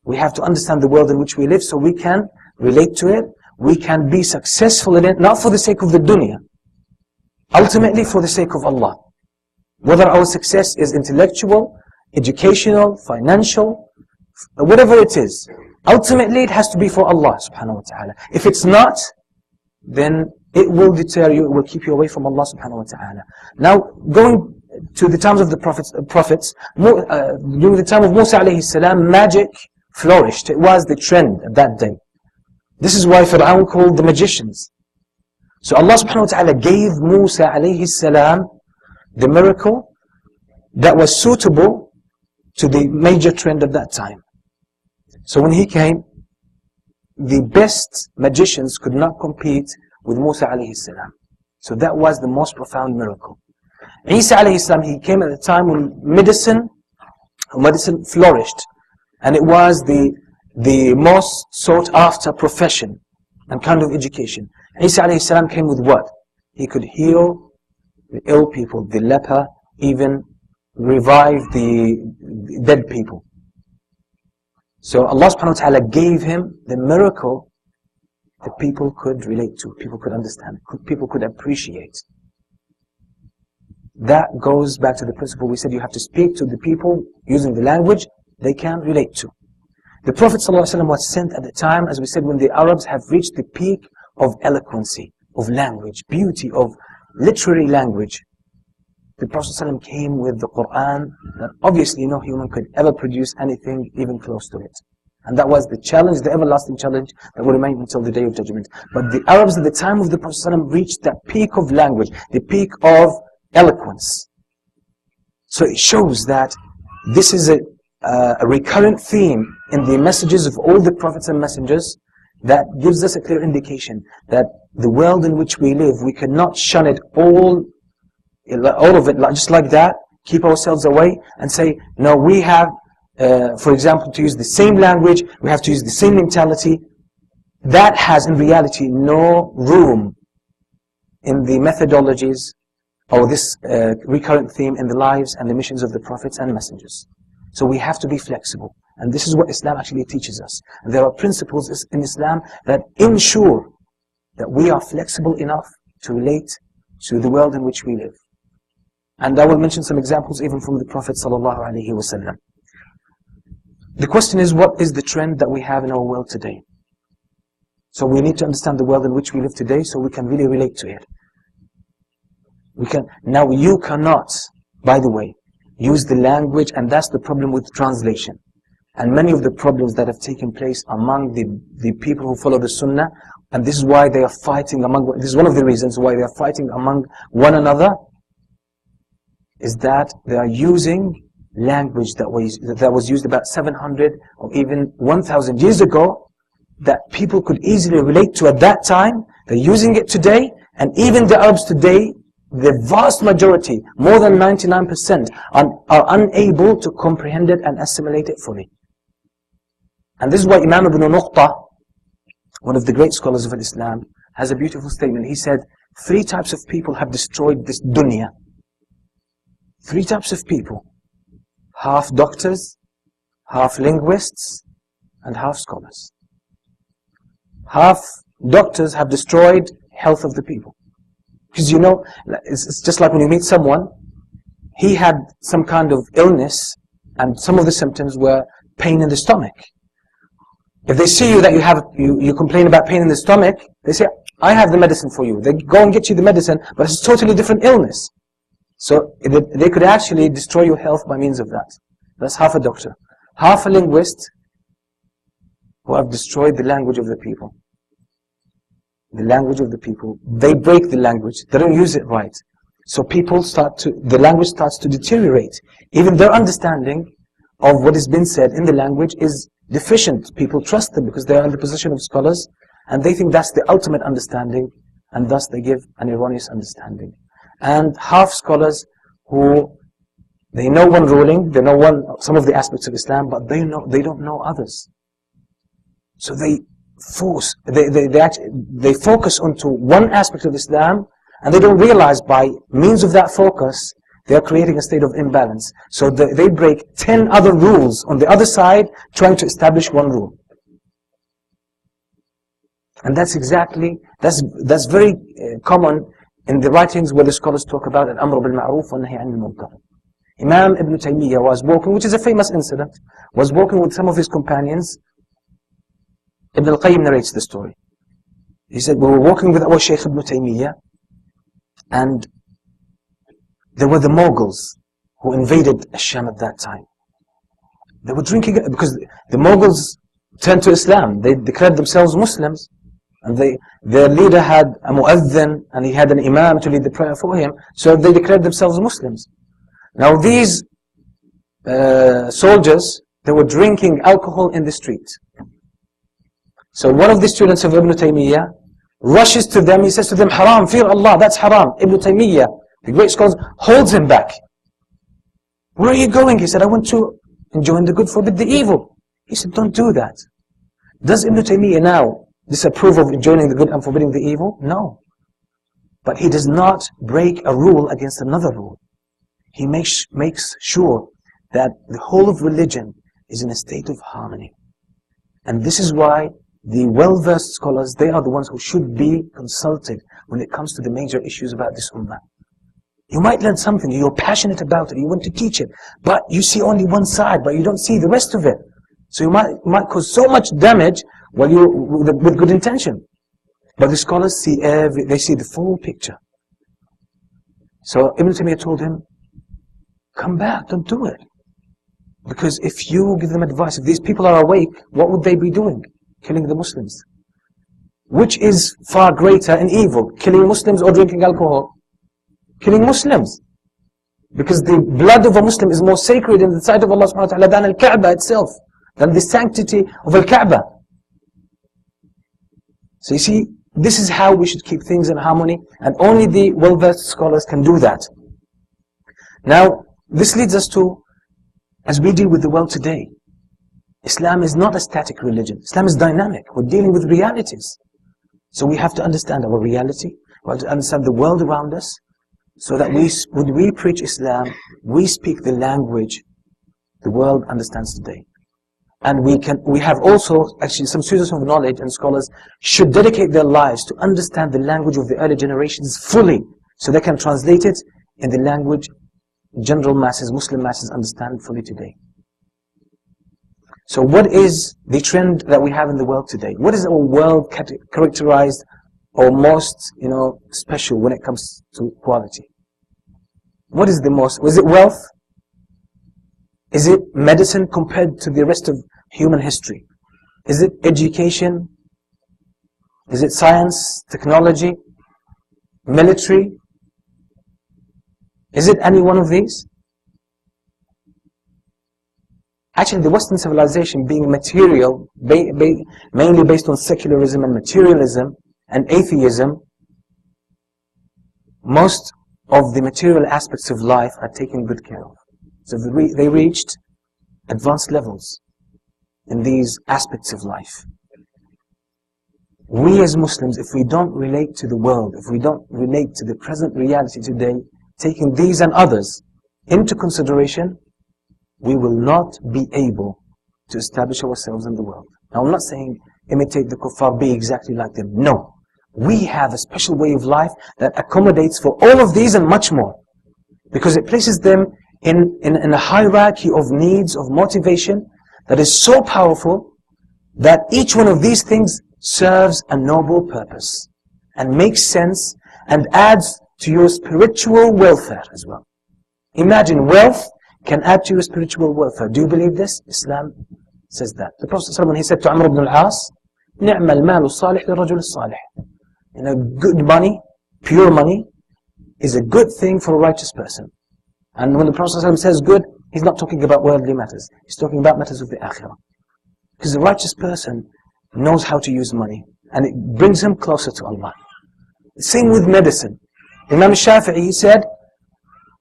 We have to understand the world in which we live so we can relate to it. We can be successful in it, not for the sake of the dunya. Ultimately for the sake of Allah. Whether our success is intellectual, educational, financial, whatever it is. Ultimately it has to be for Allah subhanahu wa ta'ala. If it's not, then it will deter you, it will keep you away from Allah subhanahu wa ta'ala. Now, going to the times of the prophets, during the time of Musa alayhi salam, magic flourished. It was the trend at that day. This is why Fir'aun called the magicians. So Allah subhanahu wa ta'ala gave Musa alayhi salam the miracle that was suitable to the major trend of that time. So when he came, the best magicians could not compete with Musa alayhi salam. So that was the most profound miracle. Isa alayhi salam, he came at a time when medicine flourished. And it was the most sought after profession and kind of education. Isa alayhi salam came with what? He could heal the ill people, the leper, even revive the dead people. So Allah subhanahu wa ta'ala gave him the miracle that people could relate to, people could understand, people could appreciate. That goes back to the principle we said you have to speak to the people using the language they can relate to. The Prophet ﷺ was sent at the time, as we said, when the Arabs have reached the peak of eloquency, of language, beauty, of literary language. The Prophet ﷺ came with the Quran that obviously no human could ever produce anything even close to it. And that was the challenge, the everlasting challenge that will remain until the Day of Judgment. But the Arabs at the time of the Prophet ﷺ reached that peak of language, the peak of eloquence. So it shows that this is a recurrent theme in the messages of all the prophets and messengers that gives us a clear indication that the world in which we live, we cannot shun it all of it just like that, keep ourselves away and say, no, we have, for example, to use the same language, we have to use the same mentality. That has in reality no room in the methodologies or this recurrent theme in the lives and the missions of the prophets and messengers. So we have to be flexible. And this is what Islam actually teaches us. And there are principles in Islam that ensure that we are flexible enough to relate to the world in which we live. And I will mention some examples even from the Prophet ﷺ. The question is, what is the trend that we have in our world today? So we need to understand the world in which we live today so we can really relate to it. Now you cannot, by the way, use the language, and that's the problem with translation. And many of the problems that have taken place among the people who follow the Sunnah, and this is why they are fighting this is one of the reasons why they are fighting among one another, is that they are using language that was used about 700 or even 1,000 years ago, that people could easily relate to at that time. They're using it today, and even the Arabs today, the vast majority, more than 99%, are unable to comprehend it and assimilate it fully. And this is why Imam Ibn Nuqta, one of the great scholars of Islam, has a beautiful statement. He said, 3 types of people have destroyed this dunya. 3 types of people. Half doctors, half linguists, and half scholars. Half doctors have destroyed health of the people. Because you know, it's just like when you meet someone, he had some kind of illness, and some of the symptoms were pain in the stomach. If they see you that you complain about pain in the stomach, they say, I have the medicine for you. They go and get you the medicine, but it's a totally different illness. So they could actually destroy your health by means of that. That's half a doctor. Half a linguist who have destroyed the language of the people. The language of the people. They break the language. They don't use it right. So the language starts to deteriorate. Even their understanding of what has been said in the language is deficient. People trust them because they are in the position of scholars, and they think that's the ultimate understanding, and thus they give an erroneous understanding. And half scholars who, they know one ruling, they know some of the aspects of Islam, but they don't know others. So they focus onto one aspect of Islam, and they don't realize by means of that focus, they are creating a state of imbalance. So they break 10 other rules on the other side, trying to establish one rule. And that's very common in the writings where the scholars talk about al-amr bil-ma'ruf wa nahy anil-munkar. Imam Ibn Taymiyyah was walking, which is a famous incident, was walking with some of his companions. Ibn al-Qayyim narrates the story. He said, we were walking with our Shaykh Ibn Taymiyyah, and there were the Mughals who invaded Sham at that time. They were drinking, because the Mughals turned to Islam. They declared themselves Muslims. And their leader had a mu'adhin, and he had an imam to lead the prayer for him. So they declared themselves Muslims. Now these soldiers, they were drinking alcohol in the street. So one of the students of Ibn Taymiyyah rushes to them. He says to them, haram, fear Allah, that's haram. Ibn Taymiyyah, the great scholar, holds him back. Where are you going? He said, I want to enjoin the good, forbid the evil. He said, don't do that. Does Ibn Taymiyyah now disapprove of enjoining the good and forbidding the evil? No. But he does not break a rule against another rule. He makes sure that the whole of religion is in a state of harmony. And this is why the well-versed scholars, they are the ones who should be consulted when it comes to the major issues about this ummah. You might learn something, you're passionate about it, you want to teach it, but you see only one side, but you don't see the rest of it. So you might cause so much damage while with good intention. But the scholars see they see the full picture. So Ibn Taymiyyah told him, come back, don't do it. Because if you give them advice, if these people are awake, what would they be doing? Killing the Muslims. Which is far greater in evil, killing Muslims or drinking alcohol? Killing Muslims. Because the blood of a Muslim is more sacred in the sight of Allah subhanahu wa ta'ala than Al-Kaaba itself, than the sanctity of Al-Kaaba. So you see, this is how we should keep things in harmony, and only the well-versed scholars can do that. Now, this leads us to, as we deal with the world today, Islam is not a static religion. Islam is dynamic. We're dealing with realities. So we have to understand our reality, we have to understand the world around us, so that when we preach Islam, we speak the language the world understands today. And we have also, actually, some students of knowledge and scholars should dedicate their lives to understand the language of the early generations fully, so they can translate it in the language general masses, Muslim masses understand fully today. So what is the trend that we have in the world today? What is our world characterized or most, special when it comes to quality? What is the most? Is it wealth? Is it medicine compared to the rest of human history? Is it education? Is it science, technology, military? Is it any one of these? Actually, the Western civilization, being material, mainly based on secularism and materialism and atheism, most of the material aspects of life are taken good care of. So they reached advanced levels in these aspects of life. We as Muslims, if we don't relate to the world, if we don't relate to the present reality today, taking these and others into consideration, we will not be able to establish ourselves in the world. Now, I'm not saying imitate the kuffar, be exactly like them. No. We have a special way of life that accommodates for all of these and much more. Because it places them in a hierarchy of needs, of motivation, that is so powerful that each one of these things serves a noble purpose and makes sense and adds to your spiritual welfare as well. Imagine, wealth can add to your spiritual welfare. Do you believe this? Islam says that. The Prophet ﷺ, he said to Amr ibn al-As, نِعْمَ الْمَالُ الصَّالِحِ لِلرَّجُلِ الصَّالِحِ. Good money, pure money, is a good thing for a righteous person. And when the Prophet ﷺ says good, he's not talking about worldly matters. He's talking about matters of the akhirah. Because the righteous person knows how to use money, and it brings him closer to Allah. Same with medicine. Imam Shafi'i,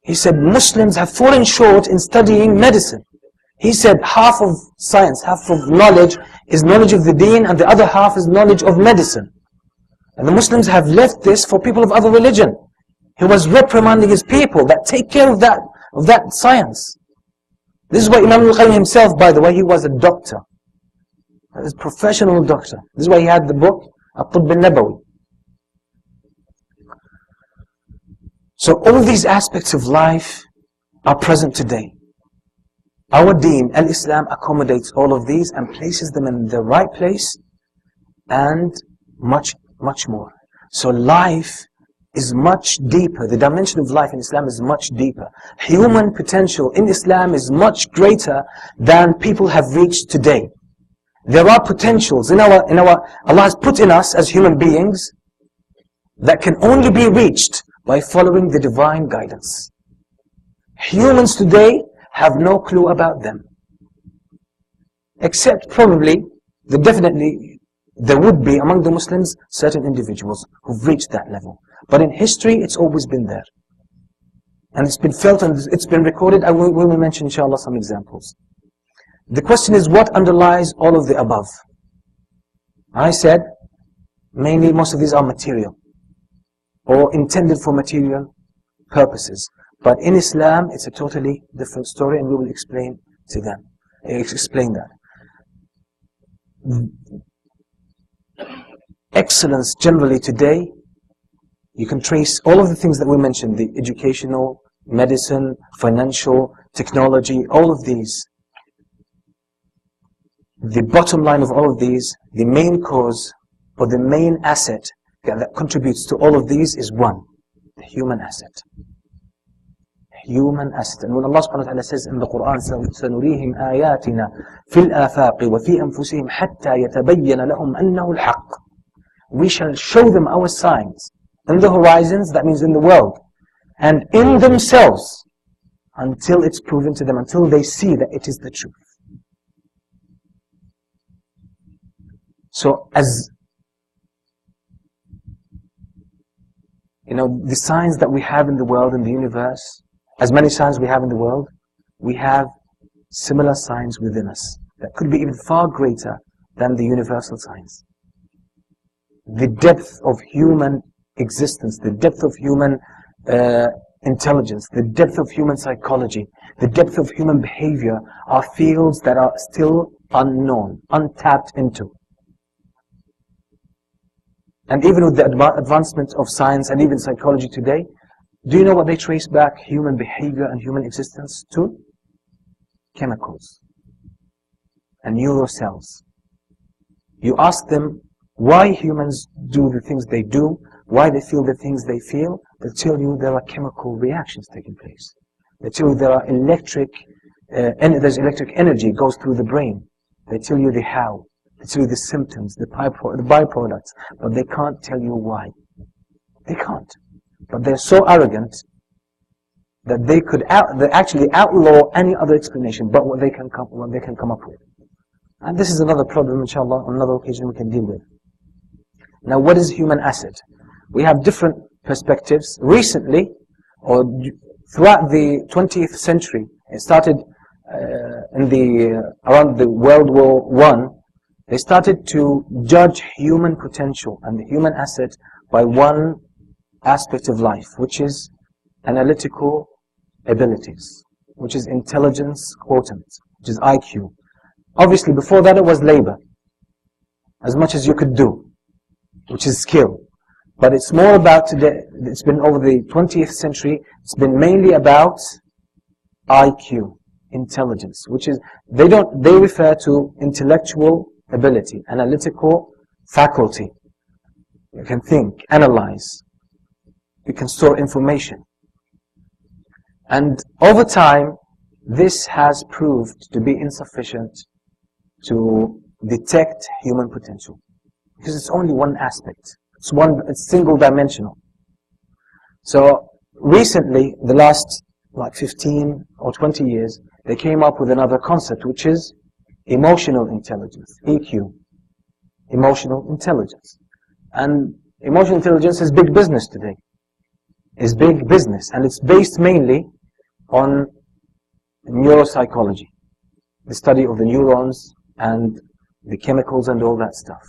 he said Muslims have fallen short in studying medicine. He said half of science, half of knowledge is knowledge of the deen, and the other half is knowledge of medicine. And the Muslims have left this for people of other religion. He was reprimanding his people that take care of that science. This is why Imam al-Qayyim himself, by the way, he was a doctor. He was a professional doctor. This is why he had the book, At-Tibb al-Nabawi. So all these aspects of life are present today. Our deen, al-Islam, accommodates all of these and places them in the right place and much, much more. So life is much deeper. The dimension of life in Islam is much deeper. Human potential in Islam is much greater than people have reached today. There are potentials Allah has put in us as human beings that can only be reached by following the divine guidance. Humans today have no clue about them. Except probably, there would be among the Muslims certain individuals who've reached that level. But in history, it's always been there. And it's been felt and it's been recorded, and we will mention, inshallah, some examples. The question is, what underlies all of the above? I said, mainly most of these are material, or intended for material purposes. But in Islam, it's a totally different story, and we will explain that. Excellence generally today, you can trace all of the things that we mentioned, the educational, medicine, financial, technology, all of these. The bottom line of all of these, the main cause or the main asset that contributes to all of these is one, the human asset. Human asset. And when Allah subhanahu wa ta'ala says in the Quran, سَنُرِيهِمْ آيَاتِنَا فِي الْآفَاقِ وَفِي أَنفُسِهِمْ حَتَّى يَتَبَيَّنَ لَهُمْ أَنَّهُ الْحَقِّ. We shall show them our signs in the horizons, that means in the world, and in themselves, until it's proven to them, until they see that it is the truth. So as the signs that we have in the world, in the universe, as many signs we have in the world, we have similar signs within us that could be even far greater than the universal signs. The depth of human existence, the depth of human intelligence, the depth of human psychology, the depth of human behavior are fields that are still unknown, untapped into. And even with the advancement of science and even psychology today, do you know what they trace back human behavior and human existence to? Chemicals and neurocells. You ask them why humans do the things they do, why they feel the things they feel, they'll tell you there are chemical reactions taking place. They tell you there are there's electric energy goes through the brain. They tell you the how. They tell you the symptoms, the byproducts, but they can't tell you why. They can't. But they're so arrogant that they actually outlaw any other explanation but what they can come up with. And this is another problem, inshallah, on another occasion we can deal with. Now, what is human asset? We have different perspectives. Recently, or throughout the 20th century, it started around the World War I, they started to judge human potential and the human asset by one aspect of life, which is analytical abilities, which is intelligence quotient, which is IQ. Obviously, before that it was labor, as much as you could do, which is skill. But it's more about today, it's been over the 20th century, it's been mainly about IQ, intelligence, which is, they refer to intellectual ability, analytical faculty. You can think, analyze, you can store information. And over time, this has proved to be insufficient to detect human potential. Because it's only one aspect. It's single dimensional. So recently, the last 15 or 20 years, they came up with another concept, which is emotional intelligence, EQ. Emotional intelligence. And emotional intelligence is big business today. It's big business. And it's based mainly on neuropsychology. The study of the neurons and the chemicals and all that stuff.